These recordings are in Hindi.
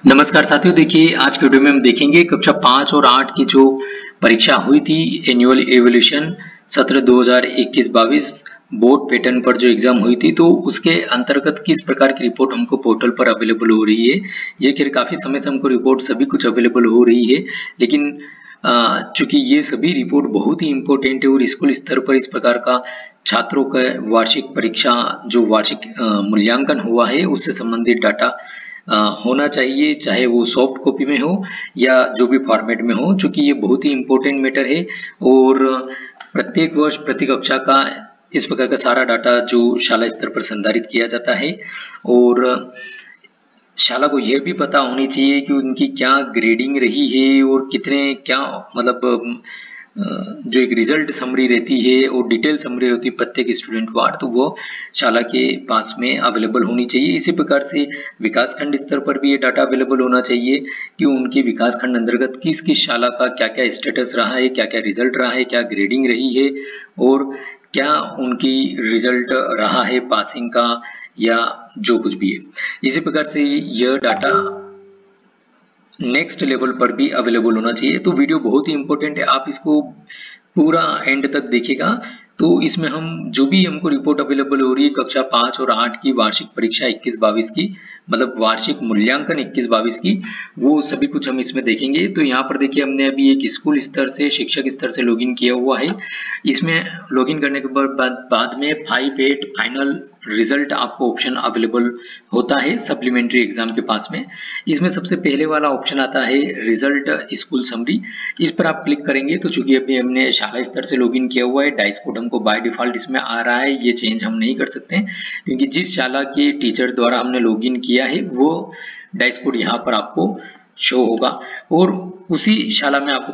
नमस्कार साथियों, देखिए आज के वीडियो में हम देखेंगे कक्षा 5 और 8 की जो परीक्षा हुई थी एनुअल एवोल्यूशन सत्र 2021-22 बोर्ड पैटर्न पर जो एग्जाम हुई थी, तो उसके अंतर्गत किस प्रकार की रिपोर्ट हमको पोर्टल पर अवेलेबल हो रही है। ये खैर काफी समय से हमको रिपोर्ट सभी कुछ अवेलेबल हो रही है, लेकिन चूंकि ये सभी रिपोर्ट बहुत ही इम्पोर्टेंट है और स्कूल स्तर पर इस प्रकार का छात्रों का वार्षिक परीक्षा जो वार्षिक मूल्यांकन हुआ है उससे संबंधित डाटा होना चाहिए, चाहे वो सॉफ्ट कॉपी में हो या जो भी फॉर्मेट में हो, क्योंकि ये बहुत ही इम्पोर्टेंट मैटर है। और प्रत्येक वर्ष प्रति कक्षा का इस प्रकार का सारा डाटा जो शाला स्तर पर संधारित किया जाता है और शाला को यह भी पता होनी चाहिए कि उनकी क्या ग्रेडिंग रही है और कितने क्या मतलब जो एक रिजल्ट समरी रहती है और डिटेल समरी रहती है प्रत्येक स्टूडेंट वार, तो वो शाला के पास में अवेलेबल होनी चाहिए। इसी प्रकार से विकास खंड स्तर पर भी ये डाटा अवेलेबल होना चाहिए कि उनके विकास खंड अंतर्गत किस किस शाला का क्या क्या स्टेटस रहा है, क्या क्या रिजल्ट रहा है, क्या ग्रेडिंग रही है और क्या उनकी रिजल्ट रहा है पासिंग का या जो कुछ भी है। इसी प्रकार से यह डाटा नेक्स्ट लेवल पर भी अवेलेबल होना चाहिए। तो वीडियो बहुत ही इंपॉर्टेंट है, आप इसको पूरा एंड तक देखिएगा। तो इसमें हम जो भी हमको रिपोर्ट अवेलेबल हो रही है कक्षा 5 और 8 की वार्षिक परीक्षा 21-22 की, मतलब वार्षिक मूल्यांकन 21-22 की, वो सभी कुछ हम इसमें देखेंगे। तो यहाँ पर देखिए हमने अभी एक स्कूल स्तर से शिक्षक स्तर से लॉगिन किया हुआ है। इसमें लॉगिन करने के बाद में 5-8 फाइनल रिजल्ट आपको ऑप्शन अवेलेबल होता है सप्लीमेंट्री एग्जाम के पास में। इसमें सबसे पहले वाला ऑप्शन आता है रिजल्ट स्कूल समरी। इस पर आप क्लिक करेंगे तो चूंकि अभी हमने शाला स्तर से लॉगिन किया हुआ है, डाइस कोड हमको बाय डिफॉल्ट इसमें आ रहा है, ये चेंज हम नहीं कर सकते क्योंकि जिस शाला के टीचर द्वारा हमने लॉगिन किया है वो डाइस कोड यहाँ पर आपको शो होगा। और उसी शाला में आपको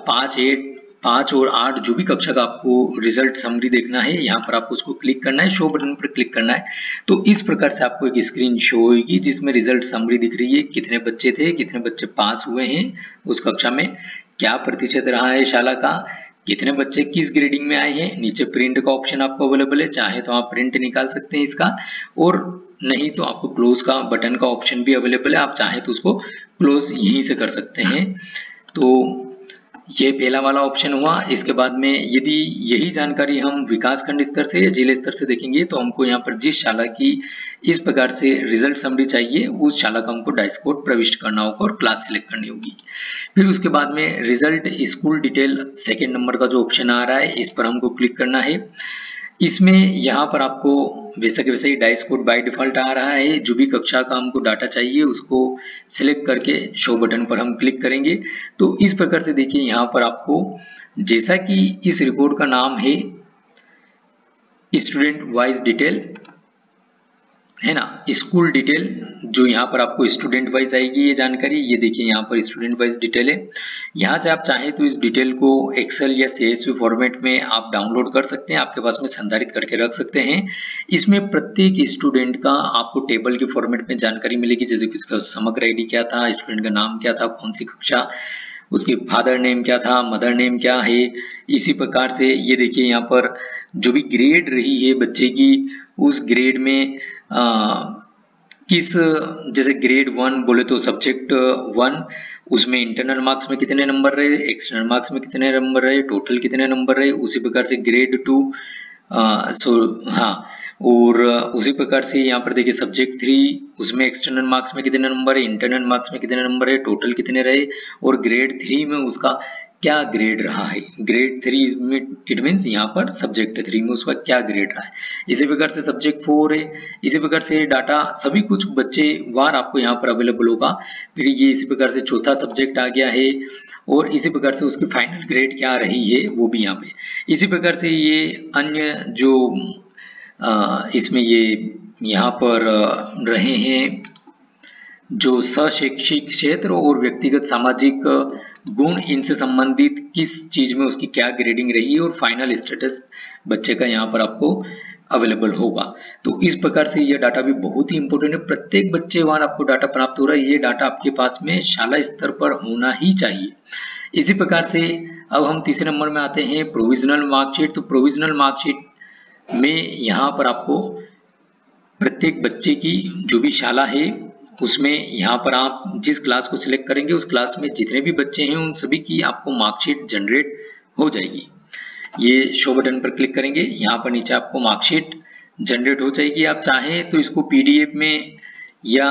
5 और 8 जो भी कक्षा का आपको रिजल्ट समरी देखना है, यहाँ पर आपको उसको क्लिक करना है, शो बटन पर क्लिक करना है। तो इस प्रकार से आपको एक स्क्रीन शो होगी जिसमें रिजल्ट समरी दिख रही है, कितने बच्चे थे, कितने बच्चे पास हुए हैं उस कक्षा में, क्या प्रतिशत रहा है शाला का, कितने बच्चे किस ग्रेडिंग में आए हैं। नीचे प्रिंट का ऑप्शन आपको अवेलेबल है, चाहे तो आप प्रिंट निकाल सकते हैं इसका, और नहीं तो आपको क्लोज का बटन का ऑप्शन भी अवेलेबल है, आप चाहे तो उसको क्लोज यहीं से कर सकते हैं। तो ये पहला वाला ऑप्शन हुआ। इसके बाद में यदि यही जानकारी हम विकास खंड स्तर से या जिले स्तर से देखेंगे तो हमको यहाँ पर जिस शाला की इस प्रकार से रिजल्ट समरी चाहिए उस शाला का हमको डाइस कोड प्रविष्ट करना होगा और क्लास सिलेक्ट करनी होगी। फिर उसके बाद में result school detail second number का जो ऑप्शन आ रहा है इस पर हमको क्लिक करना है। इसमें यहाँ पर आपको वैसा के वैसा ही डाइस कोड बाय डिफॉल्ट आ रहा है, जो भी कक्षा का हमको डाटा चाहिए उसको सिलेक्ट करके शो बटन पर हम क्लिक करेंगे। तो इस प्रकार से देखिए यहाँ पर आपको, जैसा कि इस रिपोर्ट का नाम है स्टूडेंट वाइज डिटेल है ना, स्कूल डिटेल, जो यहाँ पर आपको स्टूडेंट वाइज आएगी ये जानकारी, ये देखिए यहाँ पर स्टूडेंट वाइज डिटेल है। यहाँ से आप चाहें तो इस डिटेल को एक्सेल या CSV फॉर्मेट में आप डाउनलोड कर सकते हैं, आपके पास में संधारित करके रख सकते हैं। इसमें प्रत्येक स्टूडेंट का आपको टेबल के फॉर्मेट में जानकारी मिलेगी, जैसे कि उसका समग्र ID क्या था, स्टूडेंट का नाम क्या था, कौन सी कक्षा, उसके फादर नेम क्या था, मदर नेम क्या है। इसी प्रकार से ये देखिए यहाँ पर जो भी ग्रेड रही है बच्चे की, उस ग्रेड में किस, जैसे ग्रेड 1 बोले तो सब्जेक्ट 1, उसमें इंटरनल मार्क्स में कितने नंबर रहे, एक्सटर्नल मार्क्स में कितने नंबर रहे, टोटल कितने नंबर रहे। उसी प्रकार से ग्रेड 2 हाँ, और उसी प्रकार से यहाँ पर देखिए सब्जेक्ट 3, उसमें एक्सटर्नल मार्क्स में कितने नंबर है, इंटरनल मार्क्स में कितने नंबर है, टोटल कितने रहे, और ग्रेड 3 में उसका क्या ग्रेड रहा है। ग्रेड 3 में इट मीन्स यहाँ पर सब्जेक्ट 3 में उसका क्या ग्रेड रहा है। इसी प्रकार से सब्जेक्ट 4 है, इसी प्रकार से डाटा सभी कुछ बच्चे वार आपको यहाँ पर अवेलेबल होगा। फिर ये इसी प्रकार से चौथा सब्जेक्ट आ गया है और इसी प्रकार से उसकी फाइनल ग्रेड क्या रही है वो भी यहाँ पे। इसी प्रकार से ये अन्य जो इसमें ये यहाँ पर रहे हैं जो शैक्षिक क्षेत्र और व्यक्तिगत सामाजिक गुण, इनसे संबंधित किस चीज में उसकी क्या ग्रेडिंग रही है और फाइनल स्टेटस बच्चे का यहाँ पर आपको अवेलेबल होगा। तो इस प्रकार से ये डाटा भी बहुत ही इंपॉर्टेंट है, प्रत्येक बच्चे वार आपको डाटा प्राप्त हो रहा है, ये डाटा आपके पास में शाला स्तर पर होना ही चाहिए। इसी प्रकार से अब हम तीसरे नंबर में आते हैं प्रोविजनल मार्कशीट। तो प्रोविजनल मार्कशीट में यहाँ पर आपको प्रत्येक बच्चे की जो भी शाला है उसमें यहाँ पर आप जिस क्लास को सिलेक्ट करेंगे उस क्लास में जितने भी बच्चे हैं उन सभी की आपको मार्कशीट जनरेट हो जाएगी। ये शो बटन पर क्लिक करेंगे, यहाँ पर नीचे आपको मार्कशीट जनरेट हो जाएगी। आप चाहें तो इसको पीडीएफ में या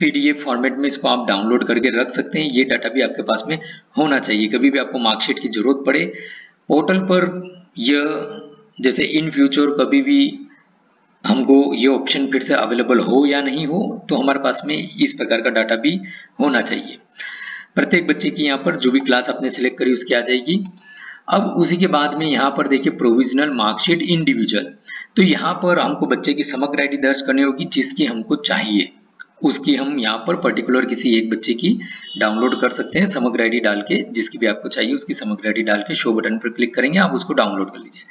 पीडीएफ फॉर्मेट में इसको आप डाउनलोड करके रख सकते हैं। ये डाटा भी आपके पास में होना चाहिए। कभी भी आपको मार्कशीट की जरूरत पड़े पोर्टल पर, यह जैसे इन फ्यूचर कभी भी हमको ये ऑप्शन फिर से अवेलेबल हो या नहीं हो, तो हमारे पास में इस प्रकार का डाटा भी होना चाहिए। प्रत्येक बच्चे की यहाँ पर जो भी क्लास आपने सिलेक्ट करी उसकी आ जाएगी। अब उसी के बाद में यहाँ पर देखिए प्रोविजनल मार्कशीट इंडिविजुअल, तो यहाँ पर हमको बच्चे की समग्र आईडी दर्ज करनी होगी जिसकी हमको चाहिए, उसकी हम यहाँ पर पर्टिकुलर किसी एक बच्चे की डाउनलोड कर सकते हैं। समग्र आईडी डाल के जिसकी भी आपको चाहिए उसकी समग्र आईडी डाल के शो बटन पर क्लिक करेंगे, आप उसको डाउनलोड कर लीजिए।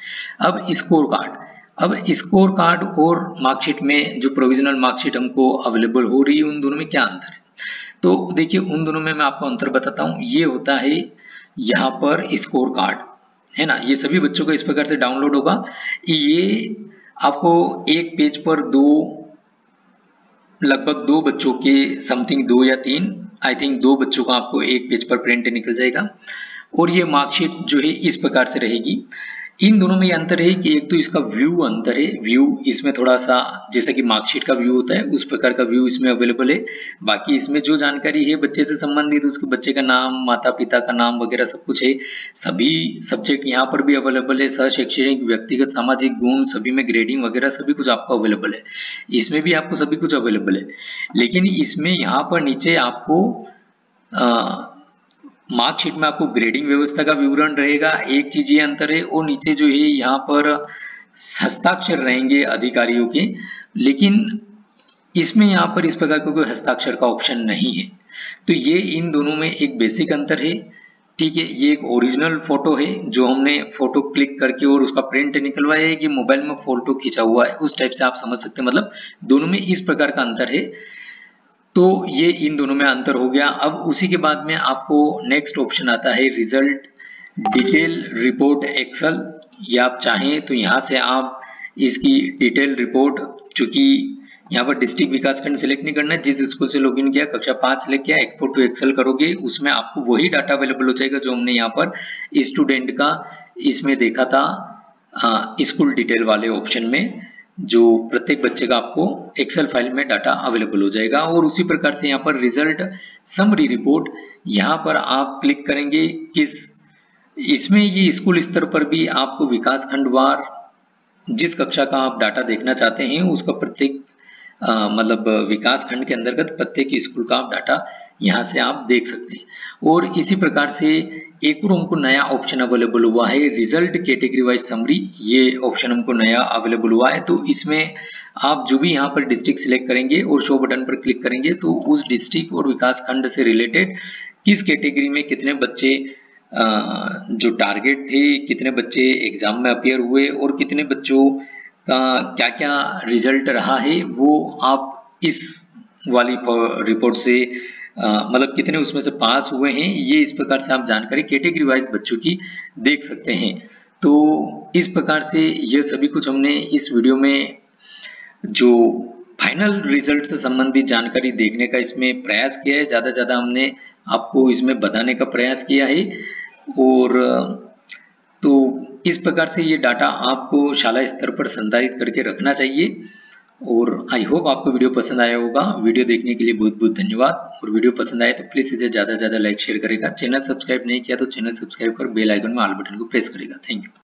अब स्कोर कार्ड, अब स्कोर कार्ड और मार्कशीट में जो प्रोविजनल मार्कशीट हमको अवेलेबल हो रही है उन दोनों में क्या अंतर है, तो देखिए उन दोनों में मैं आपको अंतर बताता हूँ। ये होता है यहाँ पर स्कोर कार्ड, है ना, ये सभी बच्चों का इस प्रकार से डाउनलोड होगा। ये आपको एक पेज पर लगभग दो बच्चों के समथिंग 2 या 3 आई थिंक 2 बच्चों का आपको एक पेज पर प्रिंट निकल जाएगा। और ये मार्कशीट जो है इस प्रकार से रहेगी। इन दोनों में ये अंतर है कि एक तो इसका व्यू अंतर है, व्यू इसमें थोड़ा सा जैसा कि मार्कशीट का व्यू होता है उस प्रकार का व्यू इसमें अवेलेबल है। बाकी इसमें जो जानकारी है बच्चे से संबंधित, उसके बच्चे का नाम, माता पिता का नाम वगैरह सब कुछ है। सभी सब्जेक्ट यहाँ पर भी अवेलेबल है, सह शैक्षणिक, व्यक्तिगत, सामाजिक गुण, सभी में ग्रेडिंग वगैरह सभी कुछ आपको अवेलेबल है। इसमें भी आपको सभी कुछ अवेलेबल है, लेकिन इसमें यहाँ पर नीचे आपको मार्कशीट में आपको ग्रेडिंग व्यवस्था का विवरण रहेगा, एक चीज ये अंतर है। और नीचे जो है यहाँ पर हस्ताक्षर रहेंगे अधिकारियों के, लेकिन इसमें यहाँ पर इस प्रकार का कोई हस्ताक्षर का ऑप्शन नहीं है। तो ये इन दोनों में एक बेसिक अंतर है। ठीक है, ये एक ओरिजिनल फोटो है जो हमने फोटो क्लिक करके और उसका प्रिंट निकलवाया है कि मोबाइल में फोटो खींचा हुआ है, उस टाइप से आप समझ सकते हैं। मतलब दोनों में इस प्रकार का अंतर है। तो ये इन दोनों में अंतर हो गया। अब उसी के बाद में आपको नेक्स्ट ऑप्शन आता है रिजल्ट डिटेल रिपोर्ट एक्सेल। या आप चाहें तो यहाँ से आप इसकी डिटेल रिपोर्ट, चूंकि यहाँ पर डिस्ट्रिक्ट विकास खंड सिलेक्ट नहीं करना है, जिस स्कूल से लॉगिन किया, कक्षा 5 सिलेक्ट किया, एक्सपोर्ट टू एक्सेल करोगे, उसमें आपको वही डाटा अवेलेबल हो जाएगा जो हमने यहाँ पर स्टूडेंट का इसमें देखा था स्कूल डिटेल वाले ऑप्शन में, जो प्रत्येक बच्चे का आपको एक्सेल फाइल में डाटा अवेलेबल हो जाएगा। और उसी प्रकार से यहाँ पर रिजल्ट समरी रिपोर्ट, यहाँ पर आप क्लिक करेंगे इसमें ये स्कूल स्तर पर भी आपको विकास खंडवार जिस कक्षा का आप डाटा देखना चाहते हैं उसका प्रत्येक मतलब विकास खंड के अंतर्गत प्रत्येक स्कूल का आप डाटा यहाँ से आप देख सकते हैं। और इसी प्रकार से एक और हमको नया ऑप्शन अवेलेबल हुआ है रिजल्ट कैटेगरी वाइज समरी, ये ऑप्शन हमको नया अवेलेबल हुआ है। तो इसमें आप जो भी यहाँ पर डिस्ट्रिक्ट सिलेक्ट करेंगे और शो बटन पर क्लिक करेंगे तो उस डिस्ट्रिक्ट और विकास खंड से रिलेटेड किस कैटेगरी में कितने बच्चे जो टारगेट थे, कितने बच्चे एग्जाम में अपीयर हुए और कितने बच्चों का क्या क्या रिजल्ट रहा है, वो आप इस वाली रिपोर्ट से मतलब कितने उसमें से पास हुए हैं, ये इस प्रकार से आप जानकारी कैटेगरी वाइज बच्चों की देख सकते हैं। तो इस प्रकार से यह सभी कुछ हमने इस वीडियो में जो फाइनल रिजल्ट से संबंधित जानकारी देखने का इसमें प्रयास किया है। ज़्यादा ज़्यादा हमने आपको इसमें बताने का प्रयास किया है। और तो इस प्रकार से ये डाटा आपको शाला स्तर पर संधारित करके रखना चाहिए। और आई होप आपको वीडियो पसंद आया होगा। वीडियो देखने के लिए बहुत बहुत धन्यवाद। और वीडियो पसंद आए तो प्लीज़ इसे ज़्यादा से ज़्यादा लाइक शेयर करेगा। चैनल सब्सक्राइब नहीं किया तो चैनल सब्सक्राइब कर बेल आइकन में ऑल बटन को प्रेस करेगा। Thank you.